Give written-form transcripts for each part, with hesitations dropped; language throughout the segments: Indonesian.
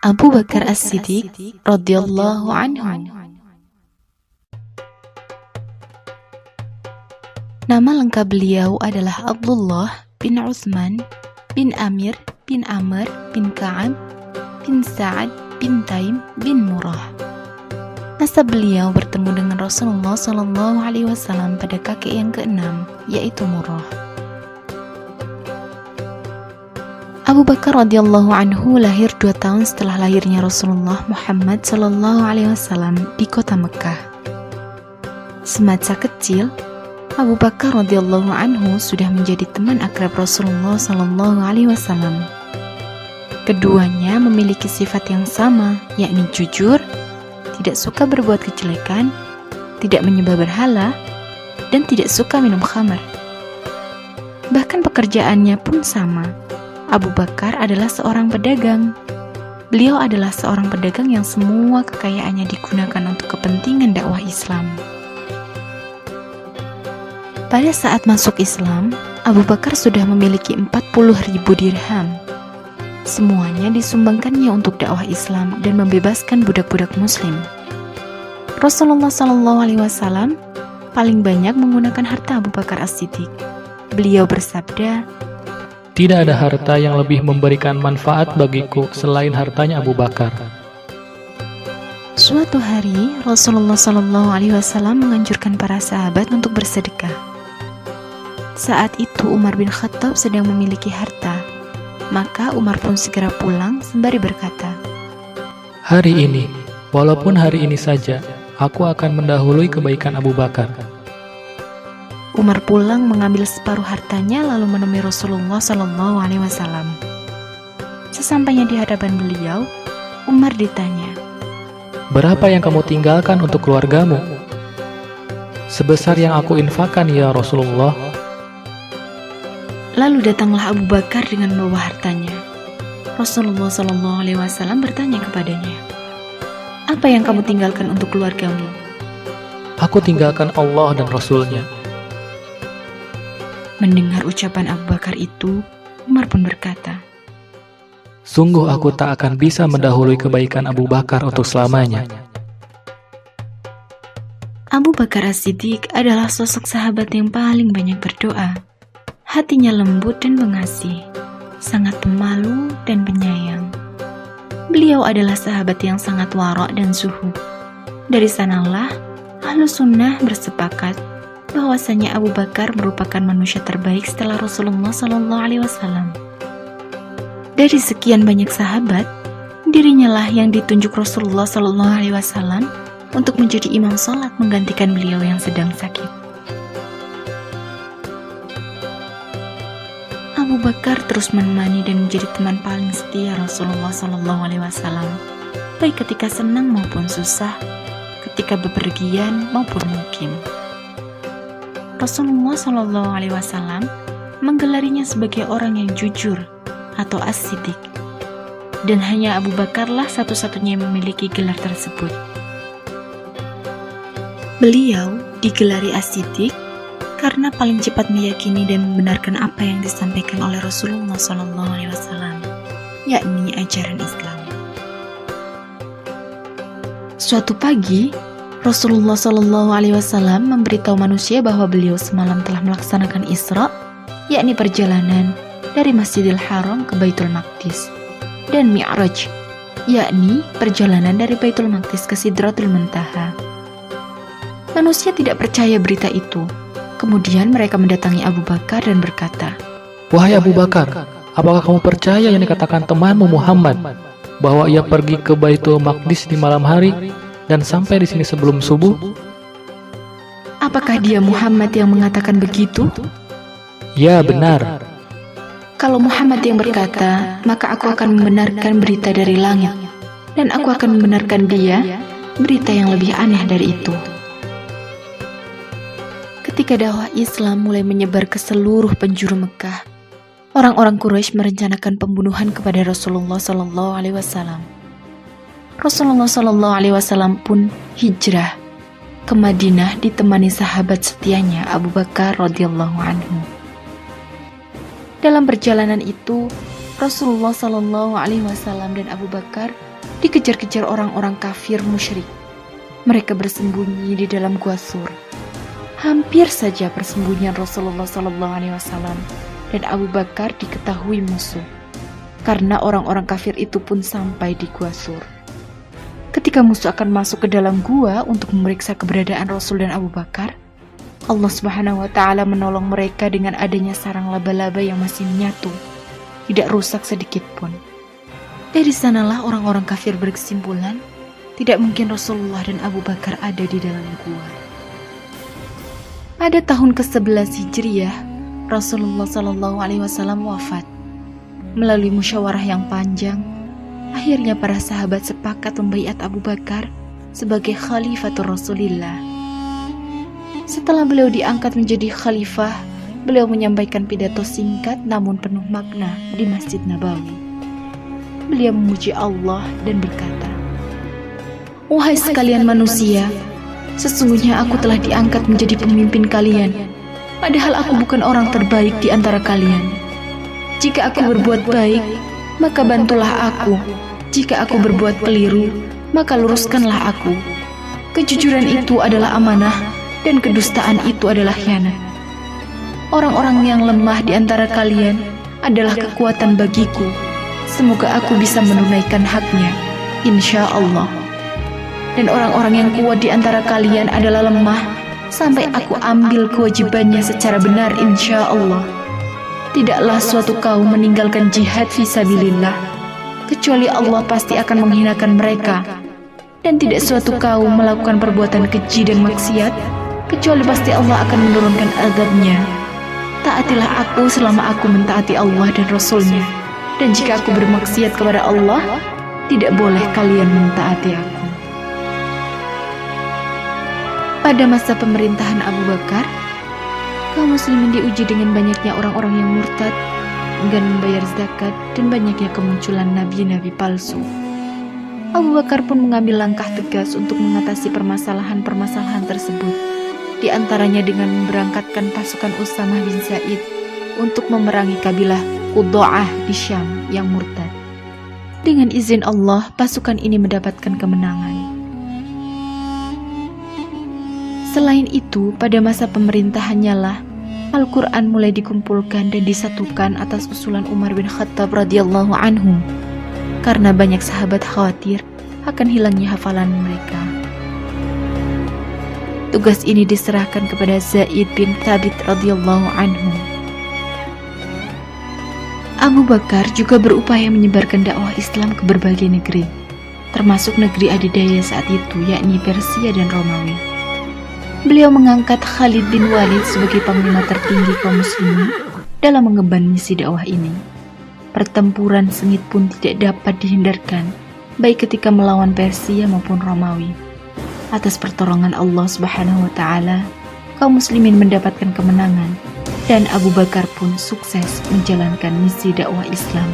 Abu Bakar As-Siddiq radhiyallahu anhu. Nama lengkap beliau adalah Abdullah bin Utsman bin Amir bin Amr bin Ka'ab bin Sa'ad bin Taim bin Murrah. Nasab beliau bertemu dengan Rasulullah SAW pada kakek yang keenam, yaitu Murrah. Abu Bakar radhiyallahu anhu lahir 2 tahun setelah lahirnya Rasulullah Muhammad SAW di kota Mekah. Semasa kecil, Abu Bakar radhiyallahu anhu sudah menjadi teman akrab Rasulullah SAW. Keduanya memiliki sifat yang sama, yakni jujur, tidak suka berbuat kejelekan, tidak menyembah berhala, dan tidak suka minum khamar. Bahkan pekerjaannya pun sama. Abu Bakar adalah seorang pedagang. Beliau adalah seorang pedagang yang semua kekayaannya digunakan untuk kepentingan dakwah Islam. Pada saat masuk Islam, Abu Bakar sudah memiliki 40.000 dirham. Semuanya disumbangkannya untuk dakwah Islam dan membebaskan budak-budak muslim. Rasulullah SAW paling banyak menggunakan harta Abu Bakar As-Siddiq. Beliau bersabda, "Tidak ada harta yang lebih memberikan manfaat bagiku selain hartanya Abu Bakar." Suatu hari, Rasulullah SAW menganjurkan para sahabat untuk bersedekah. Saat itu Umar bin Khattab sedang memiliki harta. Maka Umar pun segera pulang sembari berkata, "Hari ini, walaupun hari ini saja, aku akan mendahului kebaikan Abu Bakar." Umar pulang mengambil separuh hartanya lalu menemui Rasulullah SAW. Sesampainya di hadapan beliau, Umar ditanya, "Berapa yang kamu tinggalkan untuk keluargamu?" "Sebesar yang aku infakkan ya Rasulullah." Lalu datanglah Abu Bakar dengan membawa hartanya. Rasulullah SAW bertanya kepadanya, "Apa yang kamu tinggalkan untuk keluargamu?" "Aku tinggalkan Allah dan Rasul-Nya." Mendengar ucapan Abu Bakar itu, Umar pun berkata, "Sungguh aku tak akan bisa mendahului kebaikan Abu Bakar untuk selamanya." Abu Bakar As-Siddiq adalah sosok sahabat yang paling banyak berdoa. Hatinya lembut dan pengasih, sangat pemalu dan penyayang. Beliau adalah sahabat yang sangat wara' dan zuhud. Dari sanalah Ahlus Sunnah bersepakat bahwasanya Abu Bakar merupakan manusia terbaik setelah Rasulullah SAW. Dari sekian banyak sahabat, dirinya lah yang ditunjuk Rasulullah SAW untuk menjadi imam sholat menggantikan beliau yang sedang sakit. Abu Bakar terus menemani dan menjadi teman paling setia Rasulullah SAW, baik ketika senang maupun susah, ketika bepergian maupun mukim. Rasulullah SAW menggelarinya sebagai orang yang jujur atau As-Siddiq, dan hanya Abu Bakarlah satu-satunya yang memiliki gelar tersebut. Beliau digelari As-Siddiq karena paling cepat meyakini dan membenarkan apa yang disampaikan oleh Rasulullah SAW, yakni ajaran Islam. Suatu pagi, Rasulullah SAW memberitahu manusia bahwa beliau semalam telah melaksanakan Isra, yakni perjalanan dari Masjidil Haram ke Baitul Maqdis, dan Mi'raj, yakni perjalanan dari Baitul Maqdis ke Sidratul Muntaha. Manusia tidak percaya berita itu. Kemudian mereka mendatangi Abu Bakar dan berkata, "Wahai Abu Bakar, apakah kamu percaya yang dikatakan temanmu Muhammad, bahwa ia pergi ke Baitul Maqdis di malam hari dan sampai di sini sebelum subuh?" "Apakah dia Muhammad yang mengatakan begitu?" "Ya, benar." "Kalau Muhammad yang berkata, maka aku akan membenarkan berita dari langit, dan aku akan membenarkan dia berita yang lebih aneh dari itu." Ketika dakwah Islam mulai menyebar ke seluruh penjuru Mekah, orang-orang Quraisy merencanakan pembunuhan kepada Rasulullah SAW. Rasulullah SAW pun hijrah ke Madinah ditemani sahabat setianya Abu Bakar radhiyallahu anhu. Dalam perjalanan itu, Rasulullah SAW dan Abu Bakar dikejar-kejar orang-orang kafir musyrik. Mereka bersembunyi di dalam gua Sur. Hampir saja persembunyian Rasulullah SAW dan Abu Bakar diketahui musuh, karena orang-orang kafir itu pun sampai di gua Sur. Ketika musuh akan masuk ke dalam gua untuk memeriksa keberadaan Rasul dan Abu Bakar, Allah Subhanahu wa Ta'ala menolong mereka dengan adanya sarang laba-laba yang masih menyatu, tidak rusak sedikit pun. Dari sanalah orang-orang kafir berkesimpulan, tidak mungkin Rasulullah dan Abu Bakar ada di dalam gua. Pada tahun ke-11 Hijriah, Rasulullah SAW wafat. Melalui musyawarah yang panjang, akhirnya para sahabat sepakat membaiat Abu Bakar sebagai Khalifatul Rasulillah. Setelah beliau diangkat menjadi khalifah, beliau menyampaikan pidato singkat namun penuh makna di Masjid Nabawi. Beliau memuji Allah dan berkata, "Wahai sekalian manusia, sesungguhnya aku telah diangkat menjadi pemimpin kalian, padahal aku bukan orang terbaik di antara kalian. Jika aku berbuat baik, maka bantulah aku. Jika aku berbuat keliru, maka luruskanlah aku. Kejujuran itu adalah amanah, dan kedustaan itu adalah khianat. Orang-orang yang lemah di antara kalian adalah kekuatan bagiku. Semoga aku bisa menunaikan haknya, insya Allah. Dan orang-orang yang kuat di antara kalian adalah lemah, sampai aku ambil kewajibannya secara benar insya Allah. Tidaklah suatu kaum meninggalkan jihad fisabilillah, kecuali Allah pasti akan menghinakan mereka. Dan tidak suatu kaum melakukan perbuatan keji dan maksiat, kecuali pasti Allah akan menurunkan azabnya. Taatilah aku selama aku mentaati Allah dan Rasulnya. Dan jika aku bermaksiat kepada Allah, tidak boleh kalian mentaati aku." Pada masa pemerintahan Abu Bakar, kaum muslimin diuji dengan banyaknya orang-orang yang murtad, enggan membayar zakat, dan banyaknya kemunculan nabi-nabi palsu. Abu Bakar pun mengambil langkah tegas untuk mengatasi permasalahan-permasalahan tersebut, di antaranya dengan memberangkatkan pasukan Usamah bin Zaid untuk memerangi kabilah Qudda'ah di Syam yang murtad. Dengan izin Allah, pasukan ini mendapatkan kemenangan. Selain itu, pada masa pemerintahannya lah Al-Quran mulai dikumpulkan dan disatukan atas usulan Umar bin Khattab radhiyallahu anhu, karena banyak sahabat khawatir akan hilangnya hafalan mereka. Tugas ini diserahkan kepada Zaid bin Thabit radhiyallahu anhu. Abu Bakar juga berupaya menyebarkan dakwah Islam ke berbagai negeri, termasuk negeri adidaya saat itu, yakni Persia dan Romawi. Beliau mengangkat Khalid bin Walid sebagai panglima tertinggi kaum muslimin dalam mengemban misi dakwah ini. Pertempuran sengit pun tidak dapat dihindarkan, baik ketika melawan Persia maupun Romawi. Atas pertolongan Allah Subhanahu wa Ta'ala, kaum muslimin mendapatkan kemenangan, dan Abu Bakar pun sukses menjalankan misi dakwah Islam.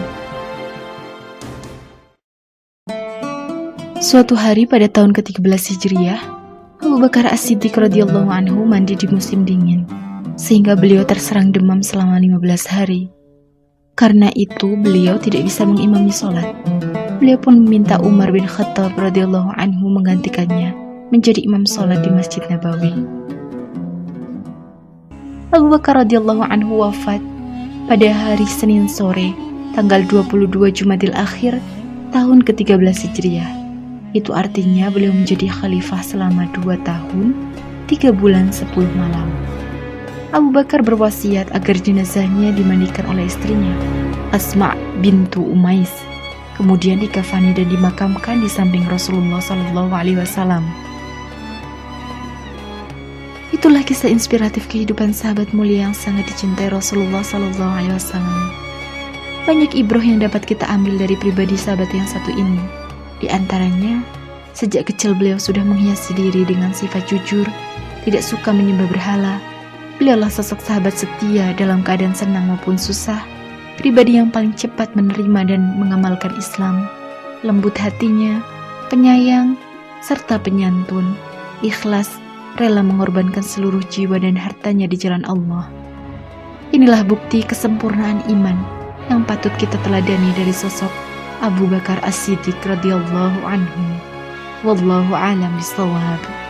Suatu hari pada tahun ke-13 Hijriah, Abu Bakar As-Siddiq radhiyallahu anhu mandi di musim dingin, sehingga beliau terserang demam selama 15 hari. Karena itu, beliau tidak bisa mengimami sholat. Beliau pun meminta Umar bin Khattab radhiyallahu anhu menggantikannya menjadi imam sholat di Masjid Nabawi. Abu Bakar radhiyallahu anhu wafat pada hari Senin sore, tanggal 22 Jumadil Akhir, tahun ke-13 Hijriah. Itu artinya beliau menjadi khalifah selama 2 tahun, 3 bulan 10 malam. Abu Bakar berwasiat agar jenazahnya dimandikan oleh istrinya, Asma' bintu Umais, kemudian dikafani dan dimakamkan di samping Rasulullah SAW. Itulah kisah inspiratif kehidupan sahabat mulia yang sangat dicintai Rasulullah SAW. Banyak ibrah yang dapat kita ambil dari pribadi sahabat yang satu ini. Di antaranya, sejak kecil beliau sudah menghiasi diri dengan sifat jujur, tidak suka menyembah berhala. Beliaulah sosok sahabat setia dalam keadaan senang maupun susah, pribadi yang paling cepat menerima dan mengamalkan Islam, lembut hatinya, penyayang, serta penyantun, ikhlas, rela mengorbankan seluruh jiwa dan hartanya di jalan Allah. Inilah bukti kesempurnaan iman yang patut kita teladani dari sosok Abu Bakar As-Siddiq radhiyallahu anhu. Wallahu a'lam bishawab.